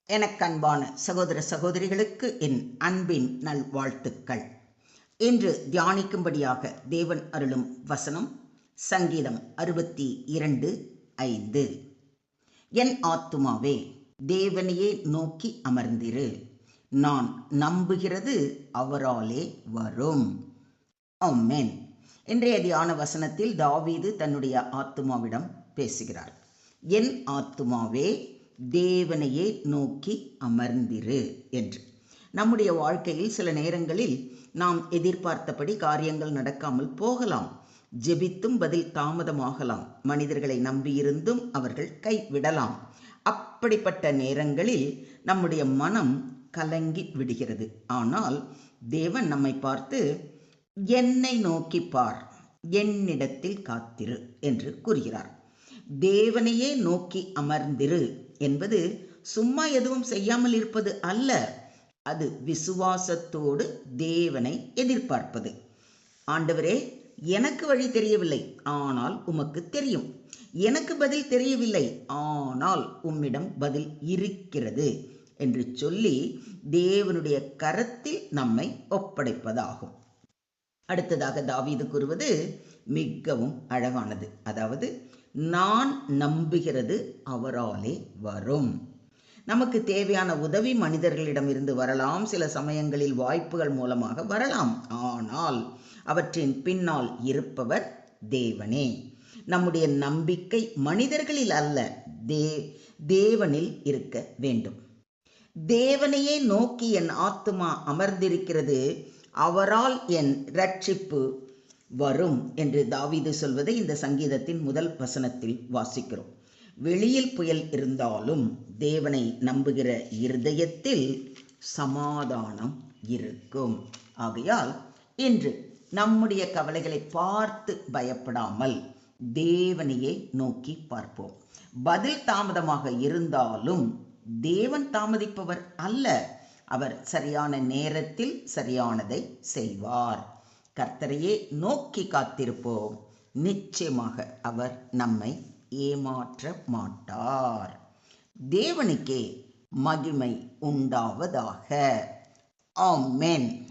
எனக்கன்பான சகோதர சகோதரிகளுக்கு என் அன்பின் நல்வாழ்த்துக்கள். இன்று தியானிக்கும்படியாக தேவன் அருளும் வசனம் சங்கீதம் 62:5. என் ஆத்துமாவே தேவனையே நோக்கி அமர்ந்திரு, நான் நம்புகிறது அவராலே வரும். ஆமென். இன்றைய தியான வசனத்தில் தாவீது தன்னுடைய ஆத்துமாவிடம் பேசுகிறார். என் ஆத்துமாவே தேவனையே நோக்கி அமர்ந்திரு என்று. நம்முடைய வாழ்க்கையில் சில நேரங்களில் நாம் எதிர்பார்த்தபடி காரியங்கள் நடக்காமல் போகலாம். ஜெபித்தும் பதில் தாமதமாகலாம். மனிதர்களை நம்பியிருந்தும் அவர்கள் கைவிடலாம். அப்படிப்பட்ட நேரங்களில் நம்முடைய மனம் கலங்கி விடுகிறது. ஆனால் தேவன் நம்மை பார்த்து, என்னை நோக்கி பார், என்னிடத்தில் காத்திரு என்று கூறுகிறார். தேவனையே நோக்கி அமர்ந்திரு என்பது சும்மா எதுவும் செய்யாமல் இருப்பது அல்ல. அது விசுவாசத்தோடு தேவனை எதிர்பார்ப்பது. ஆண்டவரே, எனக்கு வழி தெரியவில்லை, ஆனால் உமக்கு தெரியும். எனக்கு பதில் தெரியவில்லை, ஆனால் உம்மிடம் பதில் இருக்கிறது என்று சொல்லி தேவனுடைய கரத்தில் நம்மை ஒப்படைப்பதாகும். அடுத்ததாக தாவீது கூறுவது மிகவும் அழகானது. அதாவது, நான் நம்புகிறது அவராலே வரும். நமக்கு தேவையான உதவி மனிதர்களிடமிருந்து வரலாம். சில சமயங்களில் வாய்ப்புகள் மூலமாக வரலாம். ஆனால் அவற்றின் பின்னால் இருப்பவர் தேவனே. நம்முடைய நம்பிக்கை மனிதர்களில் அல்ல, தேவனில் இருக்க வேண்டும். தேவனையே நோக்கி என் ஆத்துமா அமர்ந்திருக்கிறது, அவரால் என் இரட்சிப்பு வரும் என்று தாவீது சொல்வதை இந்த சங்கீதத்தின் முதல் வசனத்தில் வாசிக்கிறோம். வெளியில் புயல் இருந்தாலும் தேவனை நம்புகிற இருதயத்தில் சமாதானம் இருக்கும். ஆகையால் இன்று நம்முடைய கவலைகளை பார்த்து பயப்படாமல் தேவனையே நோக்கி பார்ப்போம். பதில் தாமதமாக இருந்தாலும் தேவன் தாமதிப்பவர் அல்ல. அவர் சரியான நேரத்தில் சரியானதை செய்வார். கர்த்தரையே நோக்கி காத்திருப்போம். நிச்சயமாக அவர் நம்மை ஏமாற்ற மாட்டார். தேவனுக்கே மகிமை உண்டாவதாக. ஆமென்.